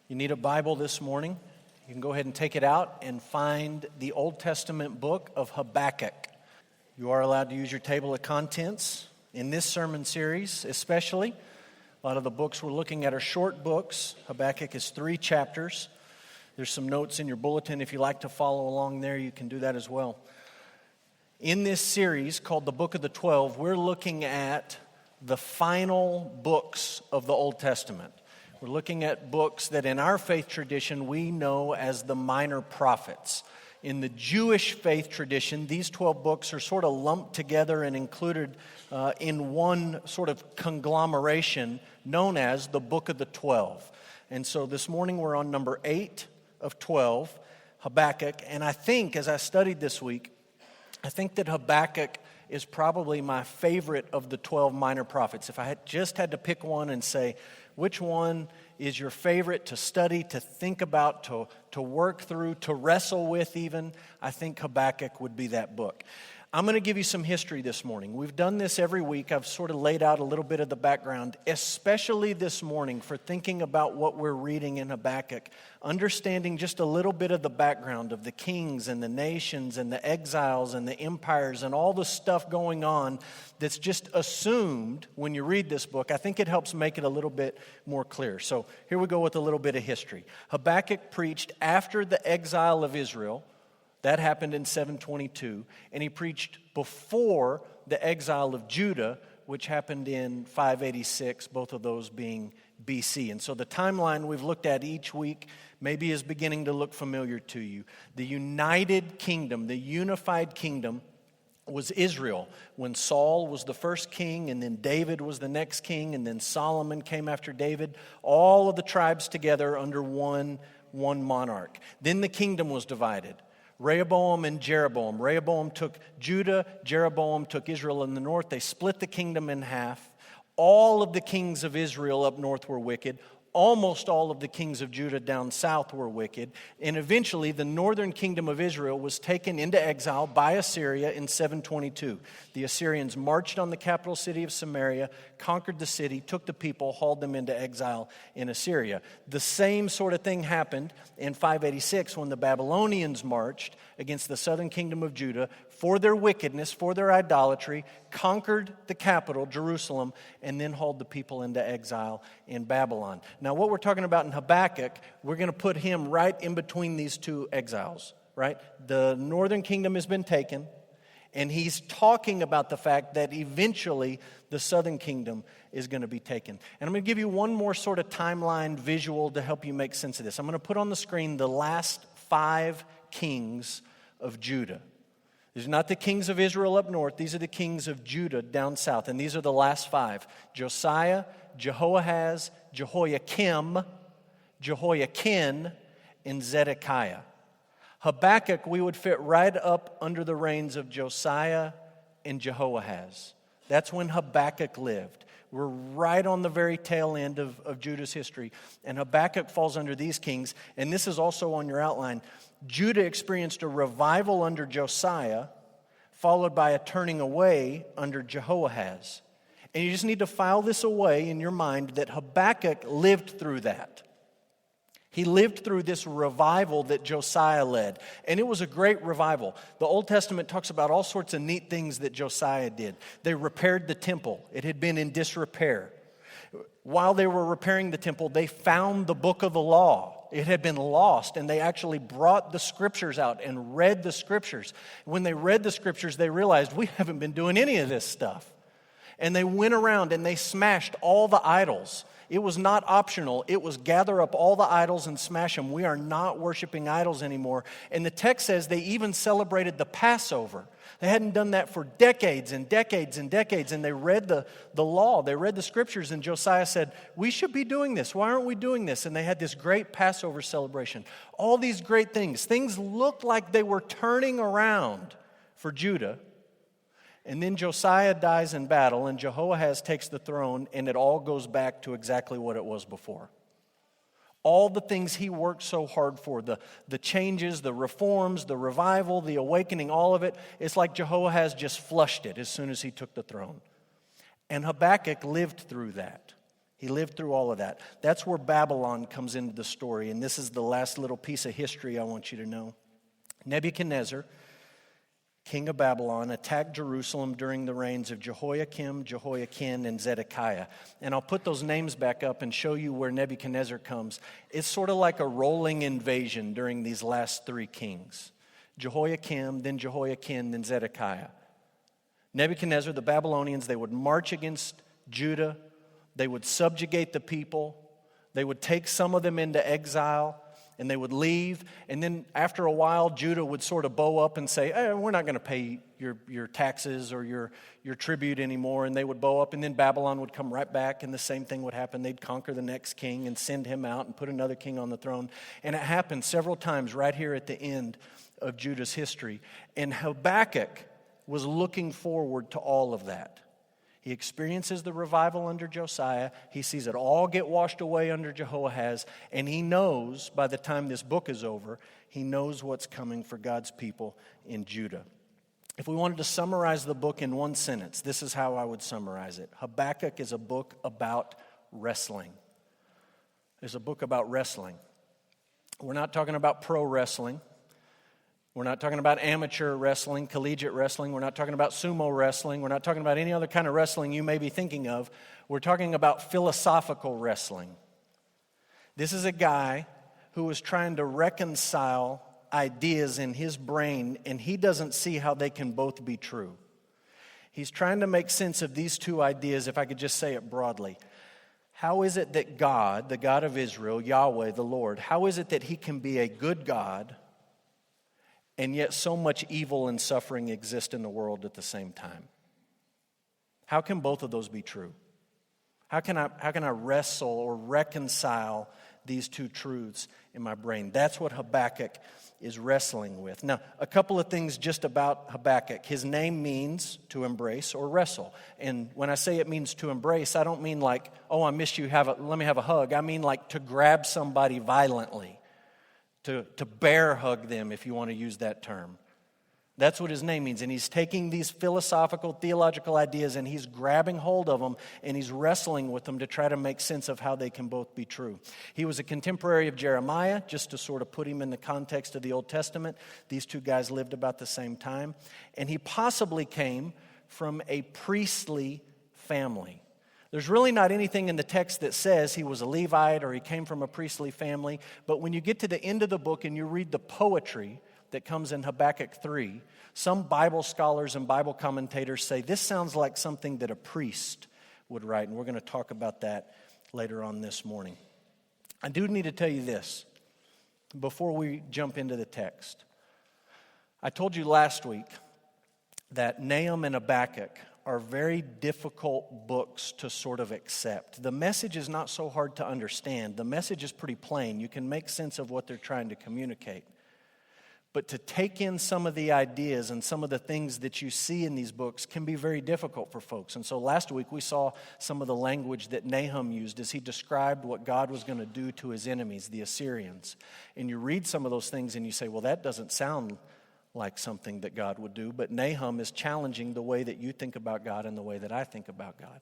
You need a Bible this morning. You can go ahead and take it out and find the Old Testament book of Habakkuk. You are allowed to use your table of contents in this sermon series, especially. A lot of the books we're looking at are short books. Habakkuk is 3 chapters. There's some notes in your bulletin. If you like to follow along there, you can do that as well. In this series called the Book of the 12, we're looking at the final books of the Old Testament. We're looking at books that in our faith tradition we know as the minor prophets. In the Jewish faith tradition, these 12 books are sort of lumped together and included in one sort of conglomeration known as the Book of the 12. And so this morning we're on number 8 of 12, Habakkuk. And I think, as I studied this week, I think that Habakkuk is probably my favorite of the 12 minor prophets. If I had just had to pick one and say, which one is your favorite to study, to think about, to work through, to wrestle with even, I think Habakkuk would be that book. I'm going to give you some history this morning. We've done this every week. I've sort of laid out a little bit of the background, especially this morning for thinking about what we're reading in Habakkuk, understanding just a little bit of the background of the kings and the nations and the exiles and the empires and all the stuff going on that's just assumed when you read this book. I think it helps make it a little bit more clear. So here we go with a little bit of history. Habakkuk preached after the exile of Israel. That happened in 722, and he preached before the exile of Judah, which happened in 586, both of those being BC. And so the timeline we've looked at each week maybe is beginning to look familiar to you. The united kingdom, the unified kingdom was Israel when Saul was the first king, and then David was the next king, and then Solomon came after David. All of the tribes together under one monarch. Then the kingdom was divided. Rehoboam and Jeroboam. Rehoboam took Judah, Jeroboam took Israel in the north. They split the kingdom in half. All of the kings of Israel up north were wicked. Almost all of the kings of Judah down south were wicked. And eventually the northern kingdom of Israel was taken into exile by Assyria in 722. The Assyrians marched on the capital city of Samaria, conquered the city, took the people, hauled them into exile in Assyria. The same sort of thing happened in 586 when the Babylonians marched against the southern kingdom of Judah for their wickedness, for their idolatry, conquered the capital, Jerusalem, and then hauled the people into exile in Babylon. Now, what we're talking about in Habakkuk, we're going to put him right in between these two exiles, right? The northern kingdom has been taken, and he's talking about the fact that eventually the southern kingdom is going to be taken. And I'm going to give you one more sort of timeline visual to help you make sense of this. I'm going to put on the screen the last 5 kings of Judah. These are not the kings of Israel up north. These are the kings of Judah down south. And these are the last 5. Josiah, Jehoahaz, Jehoiakim, Jehoiakim, and Zedekiah. Habakkuk, we would fit right up under the reigns of Josiah and Jehoahaz. That's when Habakkuk lived. We're right on the very tail end of Judah's history. And Habakkuk falls under these kings. And this is also on your outline. Judah experienced a revival under Josiah, followed by a turning away under Jehoahaz. And you just need to file this away in your mind that Habakkuk lived through that. He lived through this revival that Josiah led. And it was a great revival. The Old Testament talks about all sorts of neat things that Josiah did. They repaired the temple. It had been in disrepair. While they were repairing the temple, they found the book of the law. It had been lost, and they actually brought the scriptures out and read the scriptures. When they read the scriptures, they realized, we haven't been doing any of this stuff. And they went around and they smashed all the idols. It was not optional. It was gather up all the idols and smash them. We are not worshiping idols anymore. And the text says they even celebrated the Passover. They hadn't done that for decades and decades and decades. And they read the law. They read the scriptures. And Josiah said, we should be doing this. Why aren't we doing this? And they had this great Passover celebration. All these great things. Things looked like they were turning around for Judah. And then Josiah dies in battle, and Jehoahaz takes the throne, and it all goes back to exactly what it was before. All the things he worked so hard for, the changes, the reforms, the revival, the awakening, all of it, it's like Jehoahaz just flushed it as soon as he took the throne. And Habakkuk lived through that. He lived through all of that. That's where Babylon comes into the story, and this is the last little piece of history I want you to know. Nebuchadnezzar, king of Babylon, attacked Jerusalem during the reigns of Jehoiakim, Jehoiakim, and Zedekiah. And I'll put those names back up and show you where Nebuchadnezzar comes. It's sort of like a rolling invasion during these last three kings. Jehoiakim, then Jehoiakim, then Zedekiah. Nebuchadnezzar, the Babylonians, they would march against Judah. They would subjugate the people. They would take some of them into exile. And they would leave, and then after a while, Judah would sort of bow up and say, hey, we're not going to pay your taxes or your tribute anymore. And they would bow up, and then Babylon would come right back, and the same thing would happen. They'd conquer the next king and send him out and put another king on the throne. And it happened several times right here at the end of Judah's history. And Habakkuk was looking forward to all of that. He experiences the revival under Josiah. He sees it all get washed away under Jehoahaz. And he knows, by the time this book is over, he knows what's coming for God's people in Judah. If we wanted to summarize the book in one sentence, this is how I would summarize it. Habakkuk is a book about wrestling. It's a book about wrestling. We're not talking about pro wrestling. We're not talking about amateur wrestling, collegiate wrestling. We're not talking about sumo wrestling. We're not talking about any other kind of wrestling you may be thinking of. We're talking about philosophical wrestling. This is a guy who was trying to reconcile ideas in his brain, and he doesn't see how they can both be true. He's trying to make sense of these two ideas, if I could just say it broadly. How is it that God, the God of Israel, Yahweh, the Lord, how is it that he can be a good God, and yet so much evil and suffering exist in the world at the same time? How can both of those be true? How can I wrestle or reconcile these two truths in my brain? That's what Habakkuk is wrestling with. Now, a couple of things just about Habakkuk. His name means to embrace or wrestle. And when I say it means to embrace, I don't mean like, oh, I miss you, let me have a hug. I mean like to grab somebody violently. To bear hug them, if you want to use that term. That's what his name means. And he's taking these philosophical, theological ideas and he's grabbing hold of them and he's wrestling with them to try to make sense of how they can both be true. He was a contemporary of Jeremiah, just to sort of put him in the context of the Old Testament. These two guys lived about the same time. And he possibly came from a priestly family. There's really not anything in the text that says he was a Levite or he came from a priestly family, but when you get to the end of the book and you read the poetry that comes in Habakkuk 3, some Bible scholars and Bible commentators say this sounds like something that a priest would write, and we're going to talk about that later on this morning. I do need to tell you this before we jump into the text. I told you last week that Nahum and Habakkuk are very difficult books to sort of accept. The message is not so hard to understand. The message is pretty plain. You can make sense of what they're trying to communicate. But to take in some of the ideas and some of the things that you see in these books can be very difficult for folks. And so last week we saw some of the language that Nahum used as he described what God was going to do to his enemies, the Assyrians. And you read some of those things and you say, well, that doesn't sound like something that God would do, but Nahum is challenging the way that you think about God and the way that I think about God.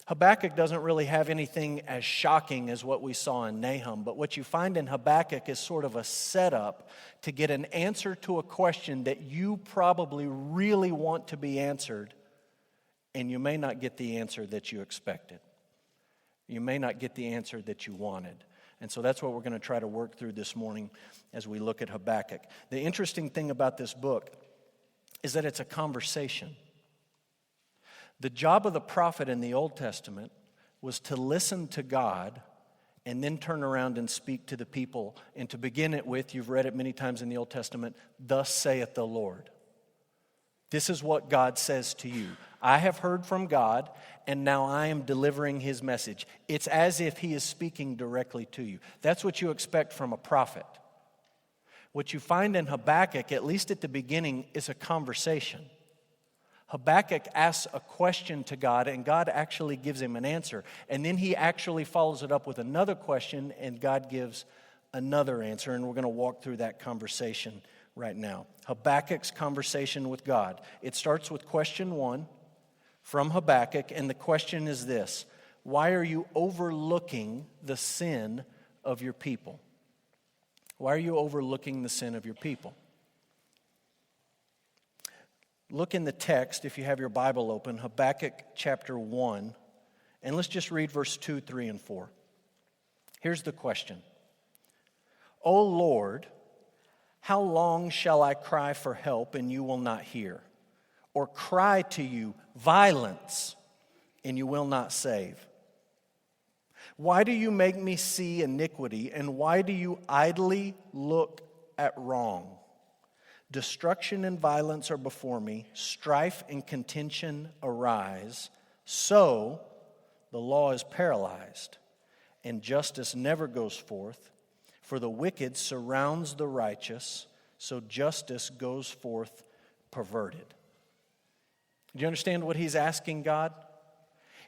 Habakkuk doesn't really have anything as shocking as what we saw in Nahum, but what you find in Habakkuk is sort of a setup to get an answer to a question that you probably really want to be answered, and you may not get the answer that you expected. You may not get the answer that you wanted. And so that's what we're going to try to work through this morning as we look at Habakkuk. The interesting thing about this book is that it's a conversation. The job of the prophet in the Old Testament was to listen to God and then turn around and speak to the people. And to begin it with, you've read it many times in the Old Testament, thus saith the Lord. This is what God says to you. I have heard from God, and now I am delivering his message. It's as if he is speaking directly to you. That's what you expect from a prophet. What you find in Habakkuk, at least at the beginning, is a conversation. Habakkuk asks a question to God, and God actually gives him an answer. And then he actually follows it up with another question, and God gives another answer. And we're going to walk through that conversation right now. Habakkuk's conversation with God. It starts with question 1 from Habakkuk, and the question is this: Why are you overlooking the sin of your people? Why are you overlooking the sin of your people? Look in the text, if you have your Bible open, Habakkuk chapter 1, and let's just read verse 2, 3, and 4. Here's the question. O Lord, how long shall I cry for help and you will not hear? Or cry to you violence and you will not save? Why do you make me see iniquity, and why do you idly look at wrong? Destruction and violence are before me, strife and contention arise. So the law is paralyzed, and justice never goes forth. For the wicked surrounds the righteous, so justice goes forth perverted. Do you understand what he's asking God?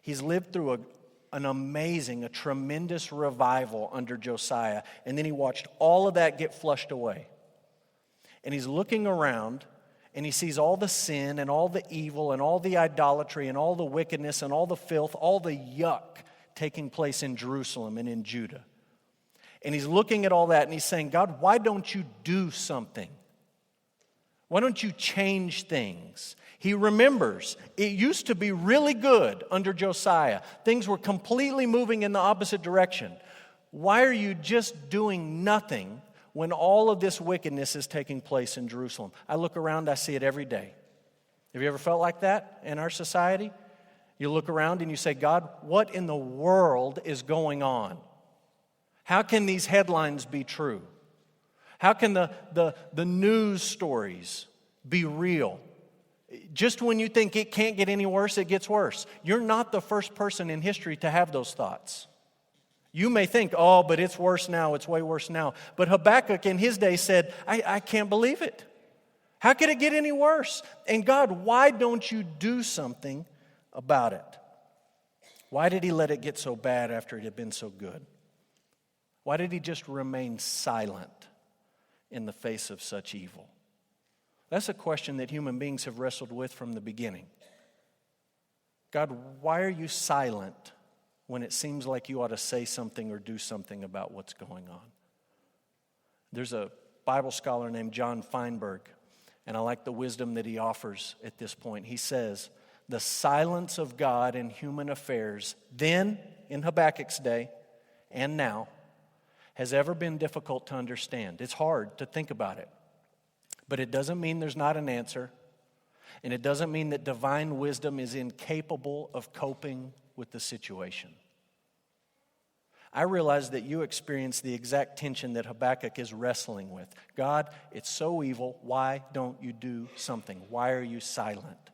He's lived through a tremendous revival under Josiah, and then he watched all of that get flushed away. And he's looking around, and he sees all the sin and all the evil and all the idolatry and all the wickedness and all the filth, all the yuck taking place in Jerusalem and in Judah. And he's looking at all that, and he's saying, God, why don't you do something? Why don't you change things? He remembers it used to be really good under Josiah. Things were completely moving in the opposite direction. Why are you just doing nothing when all of this wickedness is taking place in Jerusalem? I look around, I see it every day. Have you ever felt like that in our society? You look around and you say, God, what in the world is going on? How can these headlines be true? How can the news stories be real? Just when you think it can't get any worse, it gets worse. You're not the first person in history to have those thoughts. You may think, oh, but it's worse now, it's way worse now. But Habakkuk in his day said, I can't believe it. How could it get any worse? And God, why don't you do something about it? Why did he let it get so bad after it had been so good? Why did he just remain silent in the face of such evil? That's a question that human beings have wrestled with from the beginning. God, why are you silent when it seems like you ought to say something or do something about what's going on? There's a Bible scholar named John Feinberg, and I like the wisdom that he offers at this point. He says, the silence of God in human affairs, then in Habakkuk's day and now, has ever been difficult to understand. It's hard to think about it. But it doesn't mean there's not an answer. And it doesn't mean that divine wisdom is incapable of coping with the situation. I realize that you experience the exact tension that Habakkuk is wrestling with. God, it's so evil. Why don't you do something? Why are you silent?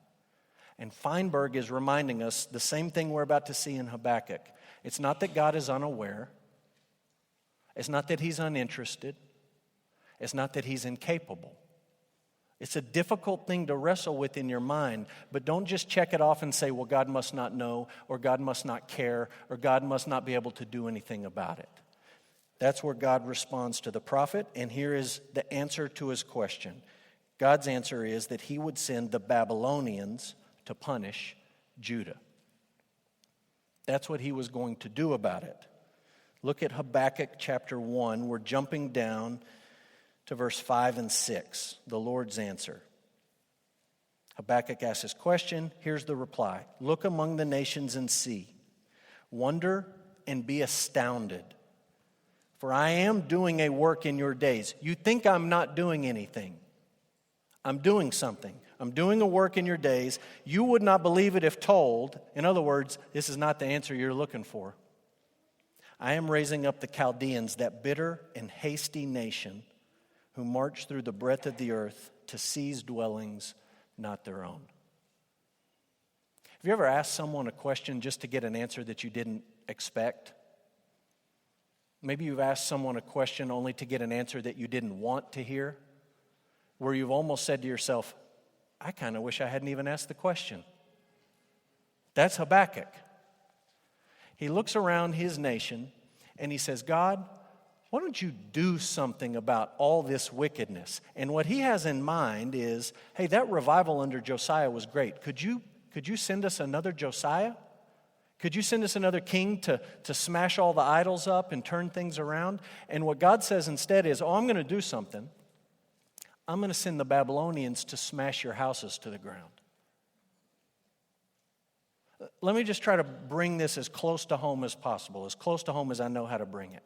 And Feinberg is reminding us the same thing we're about to see in Habakkuk. It's not that God is unaware. It's not that he's uninterested. It's not that he's incapable. It's a difficult thing to wrestle with in your mind, but don't just check it off and say, well, God must not know, or God must not care, or God must not be able to do anything about it. That's where God responds to the prophet, and here is the answer to his question. God's answer is that he would send the Babylonians to punish Judah. That's what he was going to do about it. Look at Habakkuk chapter 1. We're jumping down to verse 5 and 6, the Lord's answer. Habakkuk asks his question. Here's the reply. Look among the nations and see. Wonder and be astounded. For I am doing a work in your days. You think I'm not doing anything. I'm doing something. I'm doing a work in your days. You would not believe it if told. In other words, this is not the answer you're looking for. I am raising up the Chaldeans, that bitter and hasty nation, who march through the breadth of the earth to seize dwellings not their own. Have you ever asked someone a question just to get an answer that you didn't expect? Maybe you've asked someone a question only to get an answer that you didn't want to hear, where you've almost said to yourself, I kind of wish I hadn't even asked the question. That's Habakkuk. He looks around his nation and he says, God, why don't you do something about all this wickedness? And what he has in mind is, hey, that revival under Josiah was great. Could you send us another Josiah? Could you send us another king to smash all the idols up and turn things around? And what God says instead is, I'm going to do something. I'm going to send the Babylonians to smash your houses to the ground. Let me just try to bring this as close to home as possible, as close to home as I know how to bring it.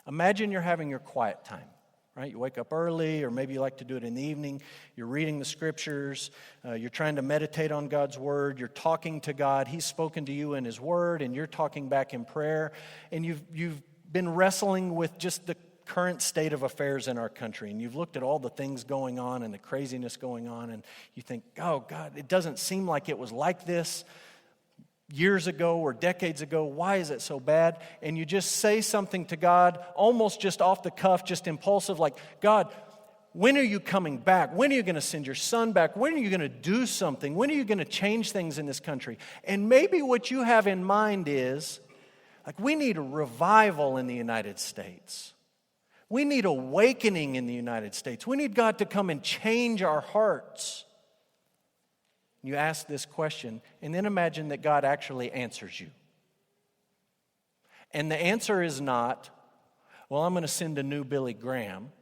Imagine you're having your quiet time, right? You wake up early, or maybe you like to do it in the evening. You're reading the scriptures. You're trying to meditate on God's word. You're talking to God. He's spoken to you in his word, and you're talking back in prayer. And you've been wrestling with just the current state of affairs in our country, and you've looked at all the things going on and the craziness going on, and you think, oh God, it doesn't seem like it was like this years ago or decades ago. Why is it so bad? And you just say something to God, almost just off the cuff, just impulsive, like, God, when are you coming back? When are you going to send your son back? When are you going to do something? When are you going to change things in this country? And maybe what you have in mind is, like, we need a revival in the United States. We need awakening in the United States. We need God to come and change our hearts. You ask this question, and then imagine that God actually answers you. And the answer is not, well, I'm going to send a new Billy Graham.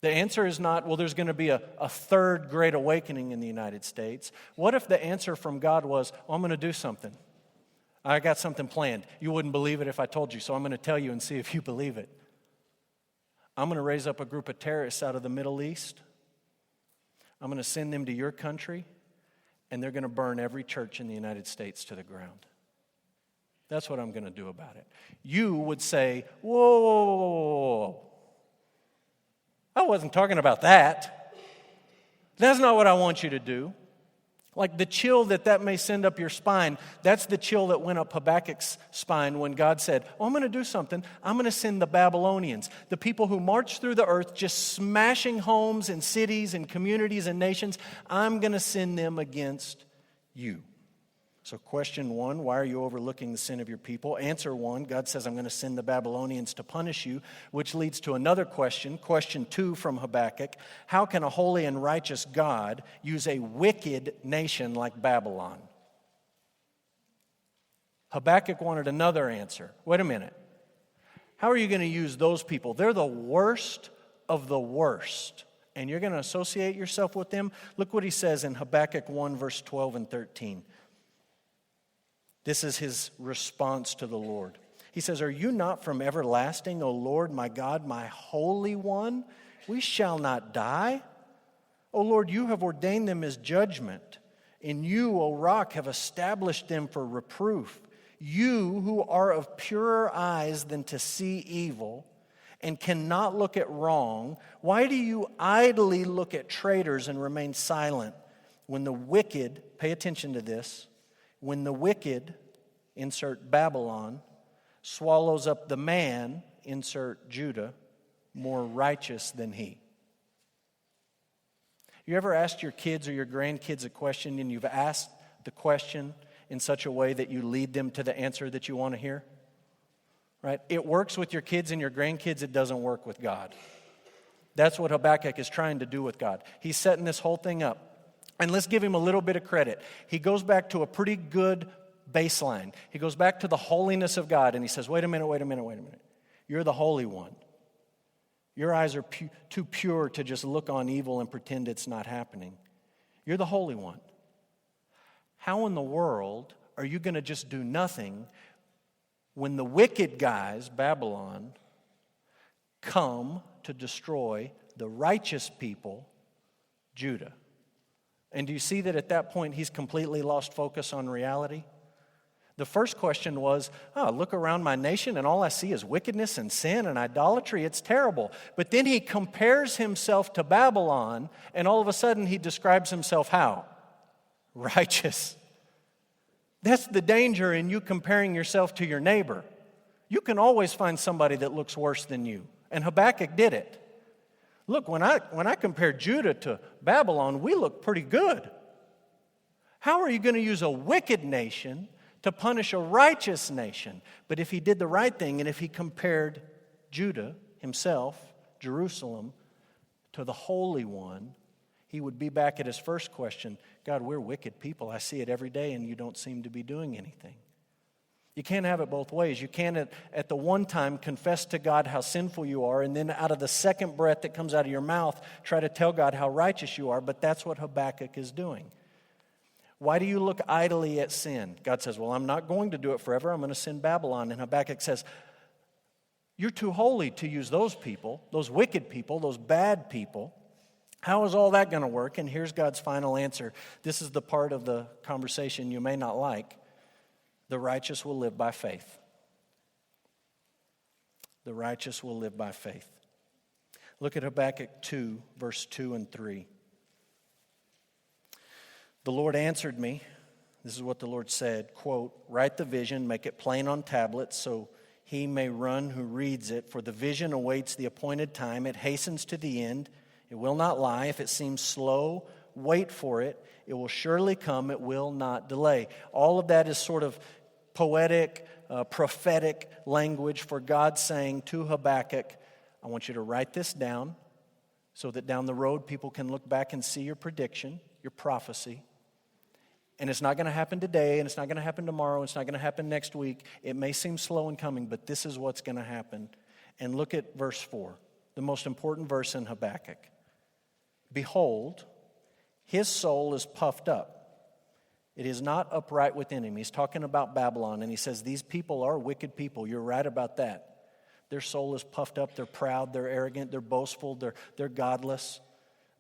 The answer is not, well, there's going to be a third great awakening in the United States. What if the answer from God was, well, I'm going to do something. I got something planned. You wouldn't believe it if I told you, so I'm going to tell you and see if you believe it. I'm going to raise up a group of terrorists out of the Middle East. I'm going to send them to your country, and they're going to burn every church in the United States to the ground. That's what I'm going to do about it. You would say, whoa, whoa, whoa, whoa, whoa. I wasn't talking about that. That's not what I want you to do. Like the chill that may send up your spine, that's the chill that went up Habakkuk's spine when God said, oh, I'm going to do something. I'm going to send the Babylonians, the people who march through the earth just smashing homes and cities and communities and nations. I'm going to send them against you. So question 1, why are you overlooking the sin of your people? Answer 1, God says, I'm going to send the Babylonians to punish you, which leads to another question. Question 2 from Habakkuk, how can a holy and righteous God use a wicked nation like Babylon? Habakkuk wanted another answer. Wait a minute. How are you going to use those people? They're the worst of the worst, and you're going to associate yourself with them? Look what he says in Habakkuk 1, verse 12 and 13. This is his response to the Lord. He says, are you not from everlasting, O Lord, my God, my Holy One? We shall not die. O Lord, you have ordained them as judgment. In you, O Rock, have established them for reproof. You who are of purer eyes than to see evil and cannot look at wrong, why do you idly look at traitors and remain silent? When the wicked, pay attention to this, when the wicked, insert Babylon, swallows up the man, insert Judah, more righteous than he. You ever asked your kids or your grandkids a question and you've asked the question in such a way that you lead them to the answer that you want to hear? Right? It works with your kids and your grandkids. It doesn't work with God. That's what Habakkuk is trying to do with God. He's setting this whole thing up. And let's give him a little bit of credit. He goes back to a pretty good baseline. He goes back to the holiness of God, and he says, wait a minute. You're the Holy One. Your eyes are too pure to just look on evil and pretend it's not happening. You're the Holy One. How in the world are you going to just do nothing when the wicked guys, Babylon, come to destroy the righteous people, Judah? And do you see that at that point he's completely lost focus on reality? The first question was, look around my nation and all I see is wickedness and sin and idolatry. It's terrible. But then he compares himself to Babylon, and all of a sudden he describes himself how? Righteous. That's the danger in you comparing yourself to your neighbor. You can always find somebody that looks worse than you. And Habakkuk did it. Look, when I compare Judah to Babylon, we look pretty good. How are you going to use a wicked nation to punish a righteous nation? But if he did the right thing, and if he compared Judah himself, Jerusalem, to the Holy One, he would be back at his first question. God, we're wicked people. I see it every day, and you don't seem to be doing anything. You can't have it both ways. You can't at the one time confess to God how sinful you are, and then out of the second breath that comes out of your mouth, try to tell God how righteous you are, but that's what Habakkuk is doing. Why do you look idly at sin? God says, well, I'm not going to do it forever. I'm going to send Babylon. And Habakkuk says, you're too holy to use those people, those wicked people, those bad people. How is all that going to work? And here's God's final answer. This is the part of the conversation you may not like. The righteous will live by faith. The righteous will live by faith. Look at Habakkuk 2, verse 2 and 3. The Lord answered me. This is what the Lord said, quote, write the vision, make it plain on tablets so he may run who reads it. For the vision awaits the appointed time. It hastens to the end. It will not lie. If it seems slow, wait for it. It will surely come. It will not delay. All of that is sort of poetic, prophetic language for God saying to Habakkuk, I want you to write this down so that down the road people can look back and see your prediction, your prophecy. And it's not going to happen today, and it's not going to happen tomorrow, and it's not going to happen next week. It may seem slow in coming, but this is what's going to happen. And look at verse 4, the most important verse in Habakkuk. Behold, his soul is puffed up. It is not upright within him. He's talking about Babylon, and he says, these people are wicked people. You're right about that. Their soul is puffed up. They're proud. They're arrogant. They're boastful. They're godless.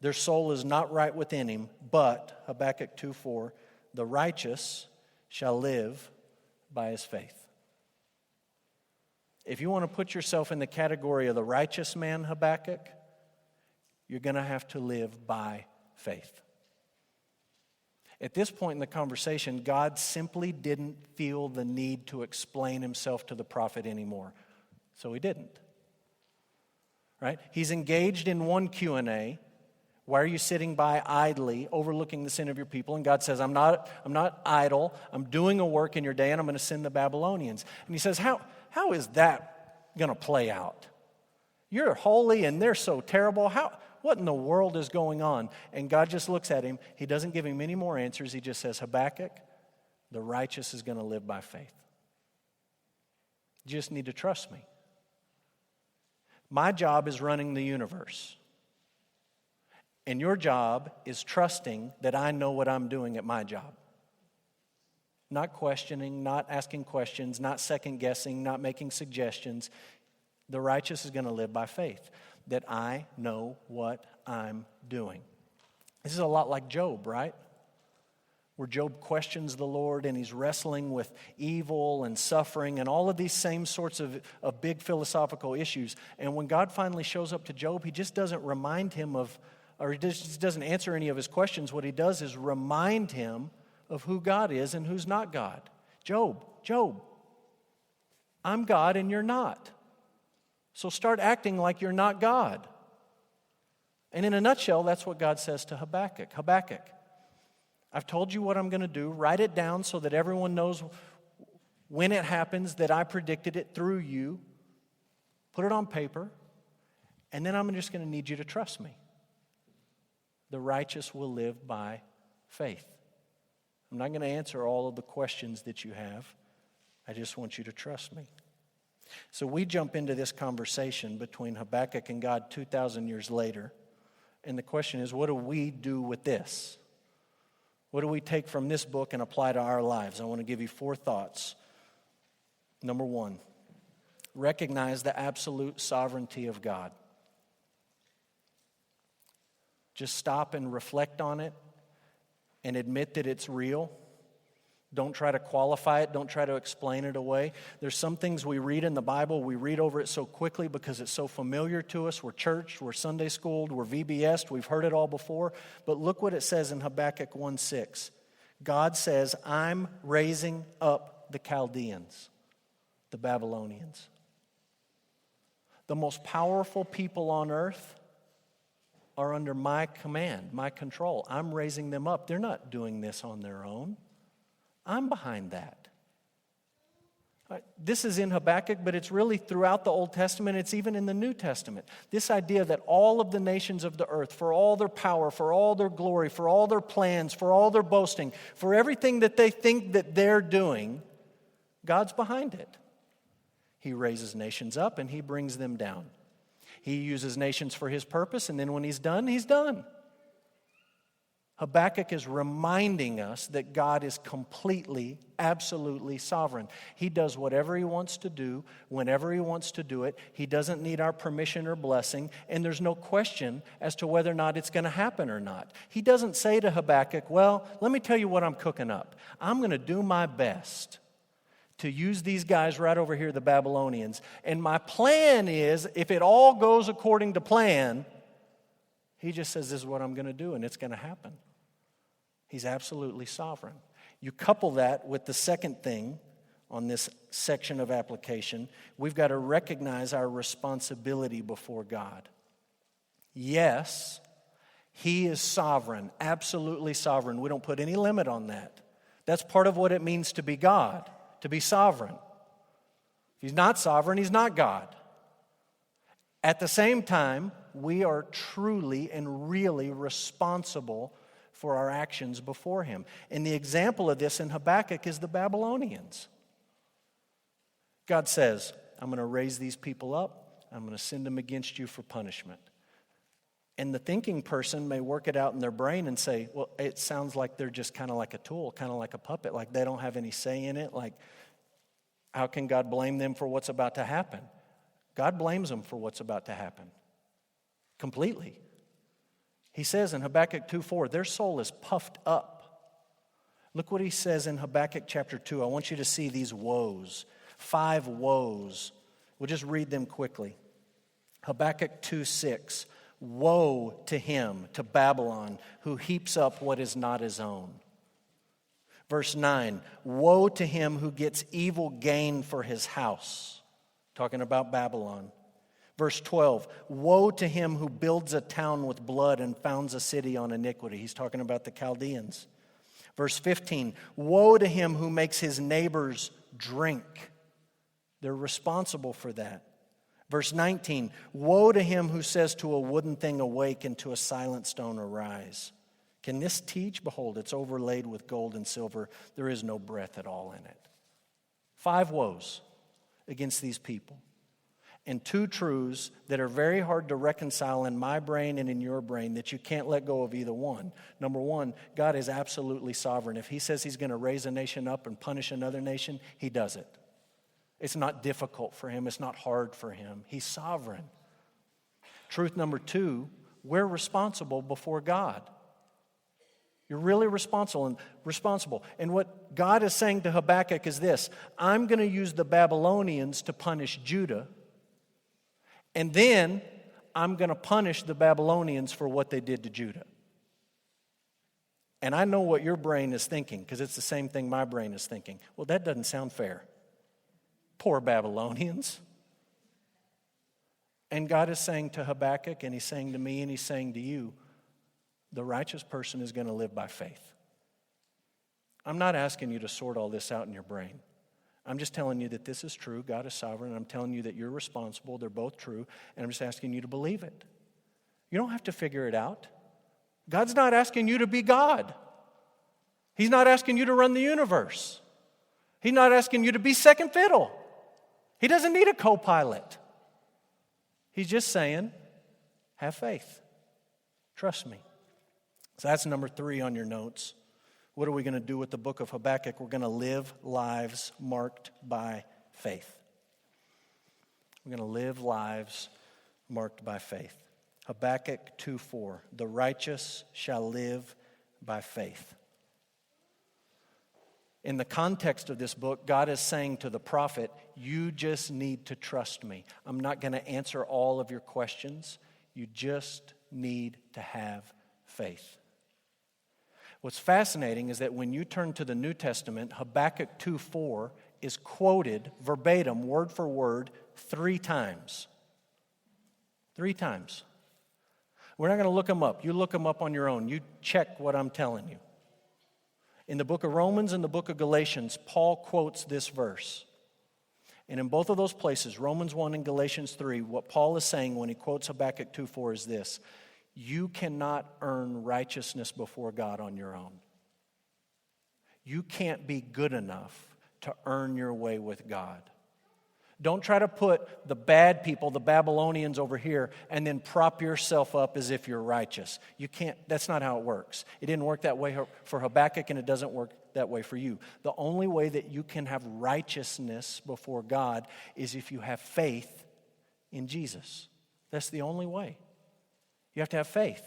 Their soul is not right within him, but, Habakkuk 2:4, the righteous shall live by his faith. If you want to put yourself in the category of the righteous man, Habakkuk, you're going to have to live by faith. At this point in the conversation, God simply didn't feel the need to explain himself to the prophet anymore. So he didn't. Right? He's engaged in one Q&A. Why are you sitting by idly, overlooking the sin of your people? And God says, I'm not idle. I'm doing a work in your day, and I'm going to send the Babylonians. And he says, how is that going to play out? You're holy, and they're so terrible. What in the world is going on? And God just looks at him. He doesn't give him any more answers. He just says, Habakkuk, the righteous is going to live by faith. You just need to trust me. My job is running the universe. And your job is trusting that I know what I'm doing at my job. Not questioning, not asking questions, not second guessing, not making suggestions. The righteous is going to live by faith, that I know what I'm doing. This is a lot like Job, right? Where Job questions the Lord and he's wrestling with evil and suffering and all of these same sorts of big philosophical issues. And when God finally shows up to Job, he just doesn't remind him or he just doesn't answer any of his questions. What he does is remind him of who God is and who's not God. Job, I'm God and you're not. So start acting like you're not God. And in a nutshell, that's what God says to Habakkuk. Habakkuk, I've told you what I'm going to do. Write it down so that everyone knows when it happens that I predicted it through you. Put it on paper. And then I'm just going to need you to trust me. The righteous will live by faith. I'm not going to answer all of the questions that you have. I just want you to trust me. So we jump into this conversation between Habakkuk and God 2,000 years later. And the question is, what do we do with this? What do we take from this book and apply to our lives? I want to give you 4 thoughts. Number 1, recognize the absolute sovereignty of God. Just stop and reflect on it and admit that it's real. Don't try to qualify it. Don't try to explain it away. There's some things we read in the Bible, we read over it so quickly because it's so familiar to us. We're churched, we're Sunday schooled, we're VBS'd, we've heard it all before. But look what it says in Habakkuk 1:6. God says, I'm raising up the Chaldeans, the Babylonians. The most powerful people on earth are under my command, my control. I'm raising them up. They're not doing this on their own. I'm behind that. This is in Habakkuk, but it's really throughout the Old Testament. It's even in the New Testament. This idea that all of the nations of the earth, for all their power, for all their glory, for all their plans, for all their boasting, for everything that they think that they're doing, God's behind it. He raises nations up and He brings them down. He uses nations for His purpose, and then when He's done, He's done. Habakkuk is reminding us that God is completely, absolutely sovereign. He does whatever He wants to do, whenever He wants to do it. He doesn't need our permission or blessing, and there's no question as to whether or not it's going to happen or not. He doesn't say to Habakkuk, well, let me tell you what I'm cooking up. I'm going to do my best to use these guys right over here, the Babylonians, and my plan is, if it all goes according to plan, He just says, this is what I'm going to do, and it's going to happen. He's absolutely sovereign. You couple that with the second thing on this section of application, we've got to recognize our responsibility before God. Yes, He is sovereign, absolutely sovereign. We don't put any limit on that. That's part of what it means to be God, to be sovereign. If He's not sovereign, He's not God. At the same time, we are truly and really responsible for our actions before Him. And the example of this in Habakkuk is the Babylonians. God says, I'm going to raise these people up. I'm going to send them against you for punishment. And the thinking person may work it out in their brain and say, well, it sounds like they're just kind of like a tool, kind of like a puppet, like they don't have any say in it. Like, how can God blame them for what's about to happen? God blames them for what's about to happen. Completely. He says in Habakkuk 2:4, their soul is puffed up. Look what he says in Habakkuk chapter 2. I want you to see these woes. 5 woes. We'll just read them quickly. Habakkuk 2:6. Woe to him, to Babylon, who heaps up what is not his own. Verse 9. Woe to him who gets evil gain for his house. Talking about Babylon. Verse 12, woe to him who builds a town with blood and founds a city on iniquity. He's talking about the Chaldeans. Verse 15, woe to him who makes his neighbors drink. They're responsible for that. Verse 19, woe to him who says to a wooden thing, awake, and to a silent stone, arise. Can this teach? Behold, it's overlaid with gold and silver. There is no breath at all in it. 5 woes against these people. And 2 truths that are very hard to reconcile in my brain and in your brain that you can't let go of either one. Number 1, God is absolutely sovereign. If He says He's going to raise a nation up and punish another nation, He does it. It's not difficult for Him. It's not hard for Him. He's sovereign. Truth number 2, we're responsible before God. You're really responsible. And what God is saying to Habakkuk is this: I'm going to use the Babylonians to punish Judah. And then I'm going to punish the Babylonians for what they did to Judah. And I know what your brain is thinking, because it's the same thing my brain is thinking. Well, that doesn't sound fair. Poor Babylonians. And God is saying to Habakkuk, and He's saying to me, and He's saying to you, the righteous person is going to live by faith. I'm not asking you to sort all this out in your brain. I'm just telling you that this is true. God is sovereign. And I'm telling you that you're responsible. They're both true. And I'm just asking you to believe it. You don't have to figure it out. God's not asking you to be God. He's not asking you to run the universe. He's not asking you to be second fiddle. He doesn't need a co-pilot. He's just saying, have faith. Trust me. So that's number 3 on your notes. What are we going to do with the book of Habakkuk? We're going to live lives marked by faith. We're going to live lives marked by faith. Habakkuk 2:4, the righteous shall live by faith. In the context of this book, God is saying to the prophet, you just need to trust me. I'm not going to answer all of your questions. You just need to have faith. What's fascinating is that when you turn to the New Testament, Habakkuk 2:4 is quoted verbatim, word for word, 3 times. 3 times. We're not going to look them up. You look them up on your own. You check what I'm telling you. In the book of Romans and the book of Galatians, Paul quotes this verse. And in both of those places, Romans 1 and Galatians 3, what Paul is saying when he quotes Habakkuk 2:4 is this: you cannot earn righteousness before God on your own. You can't be good enough to earn your way with God. Don't try to put the bad people, the Babylonians, over here and then prop yourself up as if you're righteous. You can't. That's not how it works. It didn't work that way for Habakkuk, and it doesn't work that way for you. The only way that you can have righteousness before God is if you have faith in Jesus. That's the only way. You have to have faith.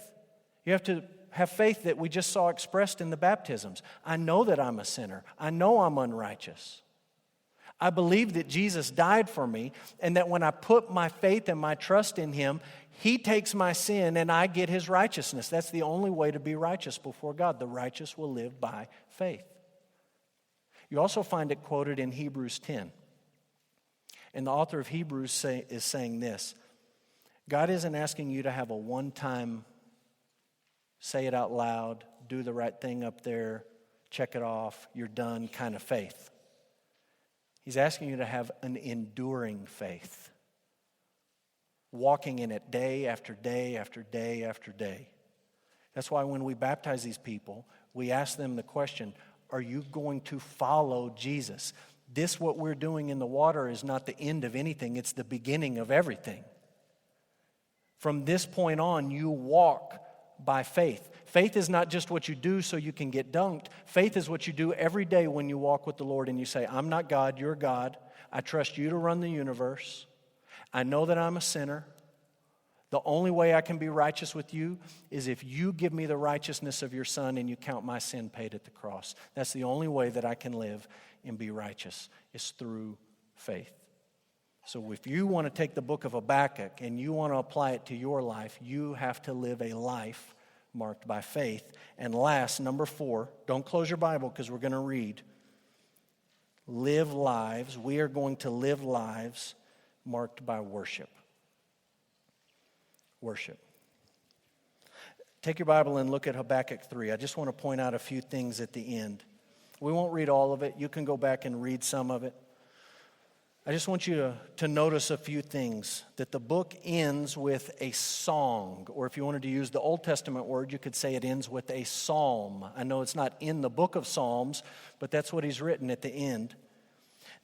You have to have faith that we just saw expressed in the baptisms. I know that I'm a sinner. I know I'm unrighteous. I believe that Jesus died for me, and that when I put my faith and my trust in Him, He takes my sin and I get His righteousness. That's the only way to be righteous before God. The righteous will live by faith. You also find it quoted in Hebrews 10. And the author of Hebrews is saying this: God isn't asking you to have a one-time, say it out loud, do the right thing up there, check it off, you're done kind of faith. He's asking you to have an enduring faith, walking in it day after day after day after day. That's why when we baptize these people, we ask them the question, are you going to follow Jesus? This, what we're doing in the water, is not the end of anything. It's the beginning of everything. From this point on, you walk by faith. Faith is not just what you do so you can get dunked. Faith is what you do every day when you walk with the Lord and you say, I'm not God, you're God. I trust you to run the universe. I know that I'm a sinner. The only way I can be righteous with you is if you give me the righteousness of your Son and you count my sin paid at the cross. That's the only way that I can live and be righteous, is through faith. So if you want to take the book of Habakkuk and you want to apply it to your life, you have to live a life marked by faith. And last, number 4, don't close your Bible because we're going to read. Live lives. We are going to live lives marked by worship. Worship. Take your Bible and look at Habakkuk 3. I just want to point out a few things at the end. We won't read all of it. You can go back and read some of it. I just want you to notice a few things. That the book ends with a song, or if you wanted to use the Old Testament word, you could say it ends with a psalm. I know it's not in the book of Psalms, but that's what he's written at the end.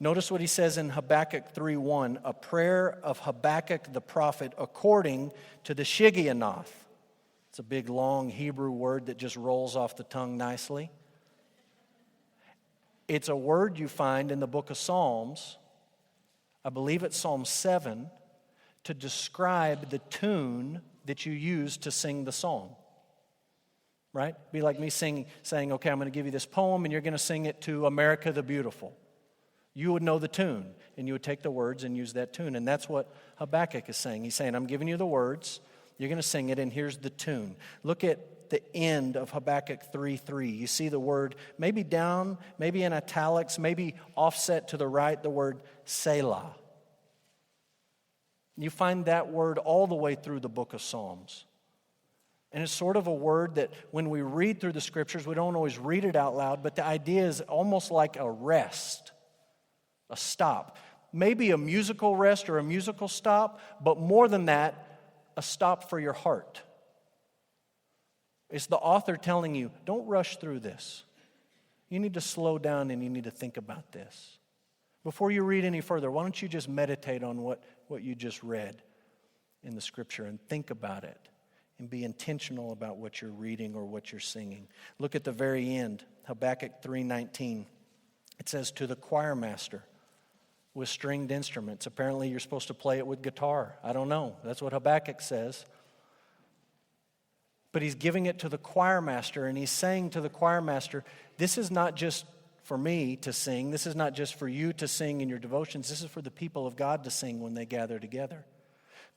Notice what he says in Habakkuk 3:1, a prayer of Habakkuk the prophet according to the Shigionoth. It's a big, long Hebrew word that just rolls off the tongue nicely. It's a word you find in the book of Psalms, I believe it's Psalm 7, to describe the tune that you use to sing the song. Right? Be like me saying, okay, I'm going to give you this poem and you're going to sing it to America the Beautiful. You would know the tune and you would take the words and use that tune. And that's what Habakkuk is saying. He's saying, I'm giving you the words, you're going to sing it, and here's the tune. Look at the end of Habakkuk 3:3. You see the word maybe down, maybe in italics, maybe offset to the right, the word Selah. You find that word all the way through the book of Psalms. And it's sort of a word that when we read through the scriptures, we don't always read it out loud, but the idea is almost like a rest, a stop. Maybe a musical rest or a musical stop, but more than that, a stop for your heart. It's the author telling you, don't rush through this. You need to slow down and you need to think about this. Before you read any further, why don't you just meditate on what you just read in the scripture and think about it and be intentional about what you're reading or what you're singing. Look at the very end, Habakkuk 3:19. It says, to the choir master with stringed instruments. Apparently you're supposed to play it with guitar. I don't know. That's what Habakkuk says. But he's giving it to the choir master, and he's saying to the choir master, this is not just for me to sing. This is not just for you to sing in your devotions. This is for the people of God to sing when they gather together.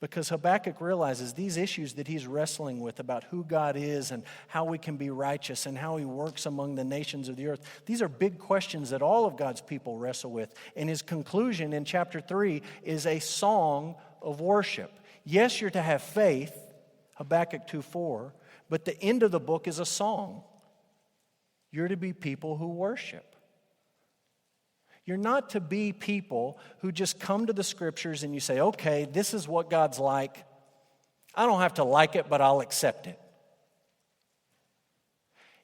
Because Habakkuk realizes these issues that he's wrestling with about who God is and how we can be righteous and how he works among the nations of the earth. These are big questions that all of God's people wrestle with. And his conclusion in chapter 3 is a song of worship. Yes, you're to have faith, Habakkuk 2:4, but the end of the book is a song. You're to be people who worship. You're not to be people who just come to the Scriptures and you say, okay, this is what God's like. I don't have to like it, but I'll accept it.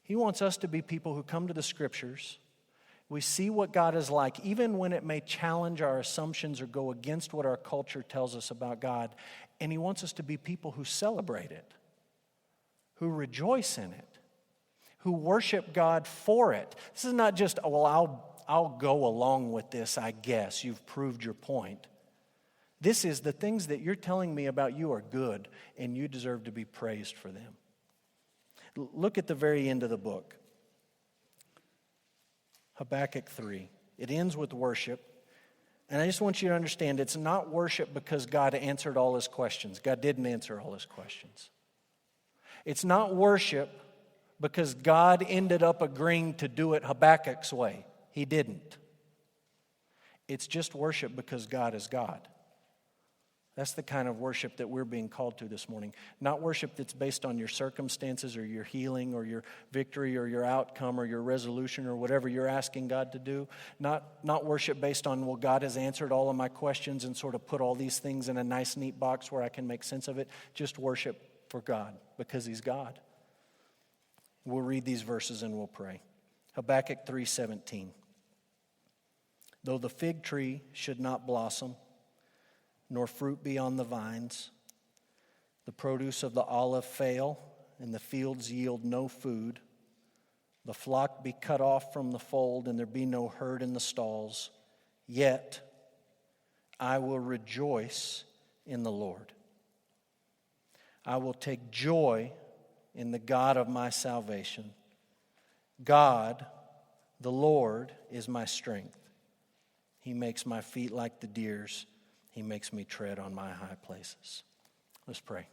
He wants us to be people who come to the Scriptures. We see what God is like, even when it may challenge our assumptions or go against what our culture tells us about God. And He wants us to be people who celebrate it, who rejoice in it, who worship God for it. This is not just, well, I'll go along with this, I guess. You've proved your point. This is the things that you're telling me about you are good, and you deserve to be praised for them. Look at the very end of the book. Habakkuk 3. It ends with worship. And I just want you to understand, it's not worship because God answered all his questions. God didn't answer all his questions. It's not worship because God ended up agreeing to do it Habakkuk's way. He didn't. It's just worship because God is God. That's the kind of worship that we're being called to this morning. Not worship that's based on your circumstances or your healing or your victory or your outcome or your resolution or whatever you're asking God to do. Not worship based on, well, God has answered all of my questions and sort of put all these things in a nice, neat box where I can make sense of it. Just worship for God because he's God. We'll read these verses and we'll pray. Habakkuk 3:17. Though the fig tree should not blossom, nor fruit be on the vines, the produce of the olive fail, and the fields yield no food, the flock be cut off from the fold, and there be no herd in the stalls, yet I will rejoice in the Lord. I will take joy in the God of my salvation. God, the Lord, is my strength. He makes my feet like the deer's. He makes me tread on my high places. Let's pray.